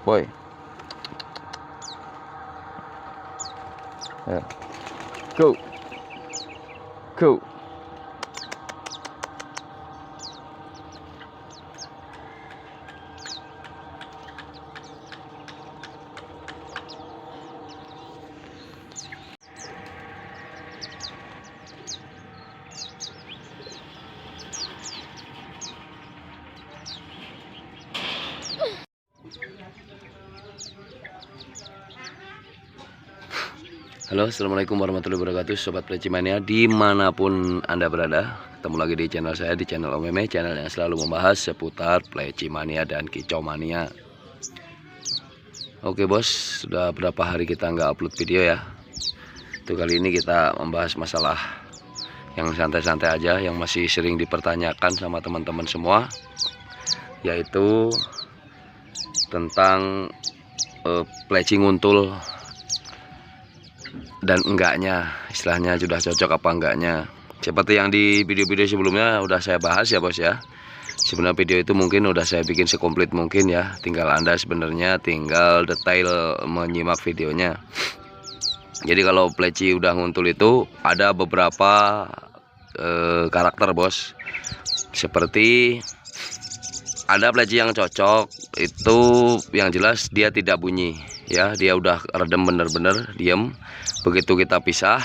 Boy, ya. Go, go. Halo, assalamualaikum warahmatullahi wabarakatuh, sobat Pleci Mania dimanapun anda berada. Ketemu lagi di channel saya, di channel Om Meme, channel yang selalu membahas seputar Pleci Mania dan Kicau Mania. Oke bos, sudah berapa hari kita nggak upload video ya. Itu kali ini kita membahas masalah yang santai-santai aja, yang masih sering dipertanyakan sama teman-teman semua, yaitu tentang pleci nguntul dan enggaknya, istilahnya sudah cocok apa enggaknya. Seperti yang di video-video sebelumnya udah saya bahas ya bos ya. Sebenarnya video itu mungkin udah saya bikin sekomplit mungkin ya, tinggal anda sebenarnya tinggal detail menyimak videonya. Jadi kalau pleci udah nguntul itu ada beberapa karakter bos. Seperti ada pleci yang cocok itu yang jelas dia tidak bunyi ya, dia udah redem bener-bener diem. Begitu kita pisah,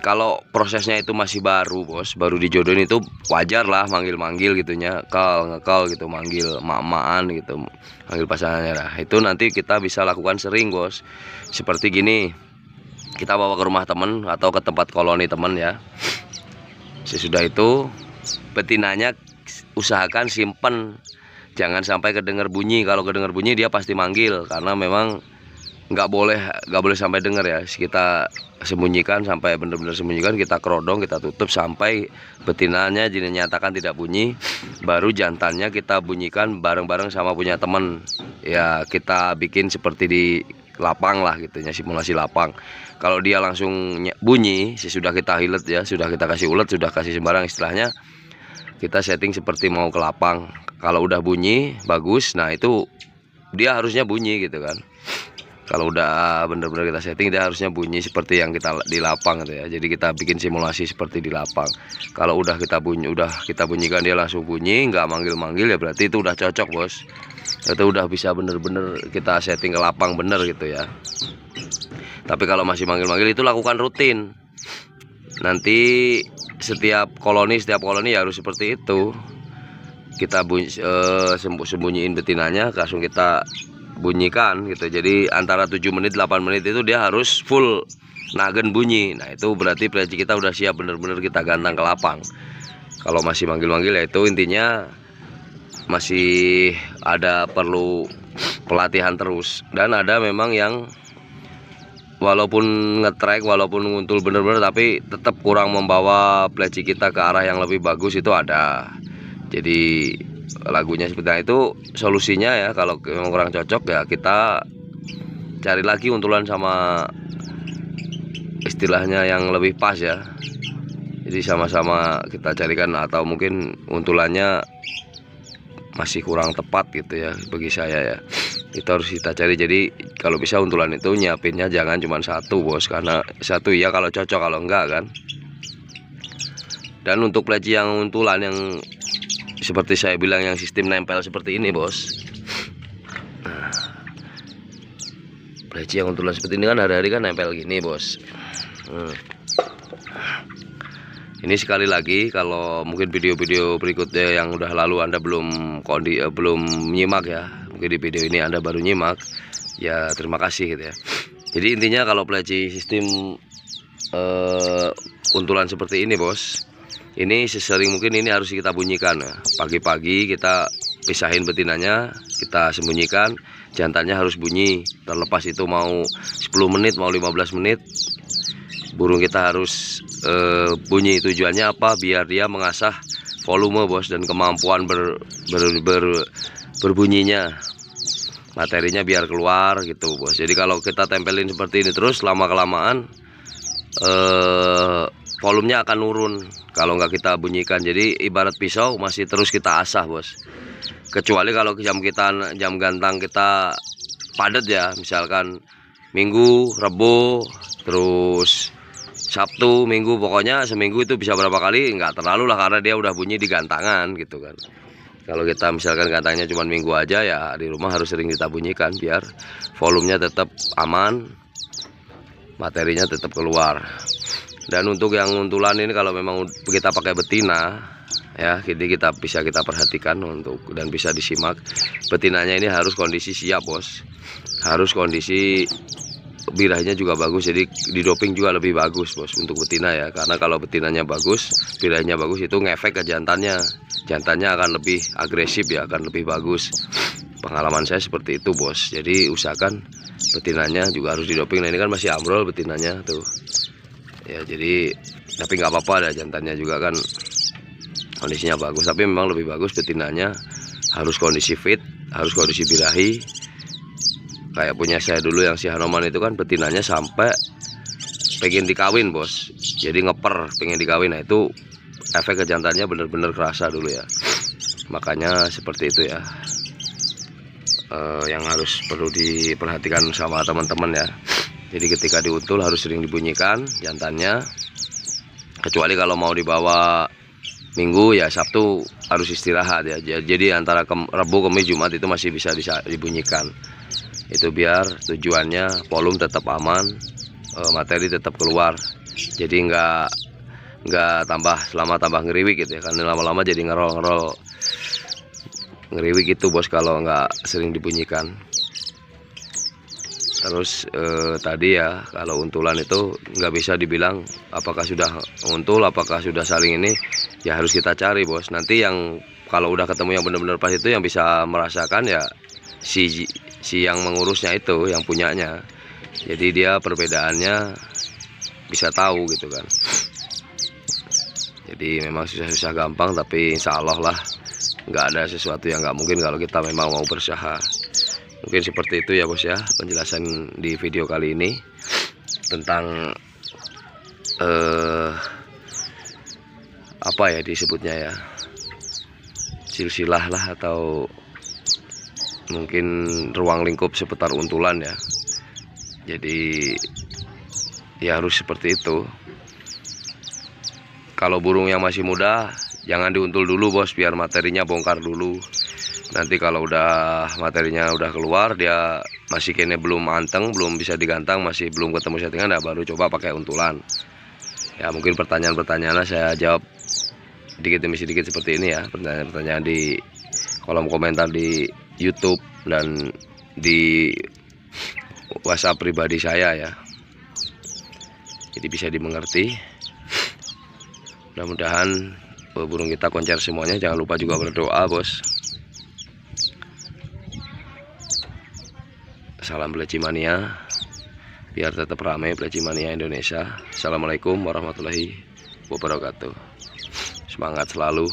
kalau prosesnya itu masih baru bos, baru dijodohin itu wajar lah manggil-manggil gitunya, ngekal gitu, manggil mak-makan gitu, manggil pasangannya lah. Itu nanti kita bisa lakukan sering bos. Seperti gini, kita bawa ke rumah temen atau ke tempat koloni temen ya. Sesudah itu betinanya usahakan simpen, jangan sampai kedengar bunyi. Kalau kedengar bunyi dia pasti manggil, karena memang nggak boleh sampai dengar ya. Kita sembunyikan sampai benar-benar sembunyikan, kita kerodong, kita tutup sampai betinanya dinyatakan tidak bunyi, baru jantannya kita bunyikan bareng-bareng sama punya temen ya. Kita bikin seperti di lapang lah gitunya, simulasi lapang. Kalau dia langsung bunyi, sudah kita hilet ya, sudah kita kasih ulet, sudah kasih sembarang, istilahnya kita setting seperti mau ke lapang. Kalau udah bunyi bagus, nah itu dia harusnya bunyi gitu kan. Kalau udah bener-bener kita setting, dia harusnya bunyi seperti yang kita di lapang gitu ya. Jadi kita bikin simulasi seperti di lapang. Kalau udah kita bunyikan dia langsung bunyi, nggak manggil-manggil ya, berarti itu udah cocok bos. Itu udah bisa bener-bener kita setting ke lapang bener gitu ya. Tapi kalau masih manggil-manggil itu lakukan rutin. Nanti setiap koloni ya harus seperti itu. Kita sembunyiin betinanya, langsung kita bunyikan gitu. Jadi antara 7 menit 8 menit itu dia harus full nagen bunyi. Nah itu berarti pleci kita udah siap bener-bener kita gantang ke lapang. Kalau masih manggil-manggil ya itu intinya masih ada perlu pelatihan terus. Dan ada memang yang walaupun ngetrek, walaupun nguntul bener-bener, tapi tetap kurang membawa pleci kita ke arah yang lebih bagus, itu ada. Jadi lagunya seperti itu solusinya ya. Kalau memang kurang cocok ya kita cari lagi untulan sama istilahnya yang lebih pas ya. Jadi sama-sama kita carikan, atau mungkin untulannya masih kurang tepat gitu ya bagi saya ya. Itu harus kita cari. Jadi kalau bisa untulan itu nyiapinnya jangan cuma satu bos, karena satu ya kalau cocok, kalau enggak kan. Dan untuk pleci yang untulan yang seperti saya bilang, yang sistem nempel seperti ini bos. Nah, pleci yang untulan seperti ini kan hari-hari kan nempel gini bos. Ini sekali lagi, kalau mungkin video-video berikutnya yang udah lalu anda belum nyimak ya, mungkin di video ini anda baru nyimak ya, terima kasih gitu ya. Jadi intinya kalau pleci sistem untulan seperti ini bos, ini sesering mungkin ini harus kita bunyikan ya. Pagi-pagi kita pisahin betinanya, kita sembunyikan, jantannya harus bunyi. Terlepas itu mau 10 menit mau 15 menit, burung kita harus bunyi. Tujuannya apa? Biar dia mengasah volume bos, dan kemampuan berbunyinya, materinya biar keluar gitu bos. Jadi kalau kita tempelin seperti ini terus, lama kelamaan volumenya akan nurun kalau nggak kita bunyikan. Jadi ibarat pisau masih terus kita asah bos. Kecuali kalau jam gantang kita padat ya, misalkan Minggu, Rebo, terus Sabtu, Minggu, pokoknya seminggu itu bisa berapa kali, nggak terlalu lah, karena dia udah bunyi di gantangan gitu kan. Kalau kita misalkan gantangnya cuma minggu aja, ya di rumah harus sering kita bunyikan biar volumenya tetap aman, materinya tetap keluar. Dan untuk yang untulan ini, kalau memang kita pakai betina ya, jadi bisa kita perhatikan dan bisa disimak. Betinanya ini harus kondisi siap bos, harus kondisi birahnya juga bagus, jadi di doping juga lebih bagus bos untuk betina ya. Karena kalau betinanya bagus, birahnya bagus, itu ngefek ke jantannya akan lebih agresif ya, akan lebih bagus. Pengalaman saya seperti itu bos. Jadi usahakan betinanya juga harus di doping. Nah ini kan masih ambrol betinanya tuh ya, jadi tapi nggak apa-apa, ada jantannya juga kan kondisinya bagus. Tapi memang lebih bagus betinanya harus kondisi fit, harus kondisi birahi. Kayak punya saya dulu yang si Hanoman itu kan betinanya sampai pengen dikawin bos, jadi ngeper pengen dikawin. Nah itu efek ke jantannya bener-bener kerasa dulu ya. Makanya seperti itu ya, yang harus perlu diperhatikan sama teman-teman ya. Jadi ketika diuntul harus sering dibunyikan jantannya. Kecuali kalau mau dibawa Minggu ya, Sabtu harus istirahat ya. Jadi antara Rebo, Kamis, Jumat itu masih bisa dibunyikan. Itu biar tujuannya volume tetap aman, materi tetap keluar. Jadi nggak tambah ngeriwik gitu ya, karena lama-lama jadi ngerol ngeriwik itu bos kalau nggak sering dibunyikan. Terus tadi ya, kalau untulan itu nggak bisa dibilang apakah sudah untul, apakah sudah saling ini ya, harus kita cari bos. Nanti yang kalau udah ketemu yang benar-benar pas itu, yang bisa merasakan ya si yang mengurusnya itu, yang punyanya. Jadi dia perbedaannya bisa tahu gitu kan. Jadi memang susah-susah gampang, tapi insya Allah lah nggak ada sesuatu yang nggak mungkin kalau kita memang mau berusaha. Mungkin seperti itu ya bos ya, penjelasan di video kali ini tentang apa ya disebutnya ya, silsilah lah, atau mungkin ruang lingkup seputar untulan ya. Jadi ya harus seperti itu. Kalau burung yang masih muda jangan diuntul dulu bos, biar materinya bongkar dulu. Nanti kalau udah materinya udah keluar, dia masih kayaknya belum anteng, belum bisa digantang, masih belum ketemu settingan, nah baru coba pakai untulan. Ya mungkin pertanyaan-pertanyaannya saya jawab sedikit demi sedikit seperti ini ya. Pertanyaan-pertanyaan di kolom komentar di YouTube dan di WhatsApp pribadi saya ya. Jadi bisa dimengerti. Mudah-mudahan burung kita koncer semuanya. Jangan lupa juga berdoa bos. Salam Belecimania, biar tetap ramai Belecimania Indonesia. Assalamualaikum warahmatullahi wabarakatuh. Semangat selalu.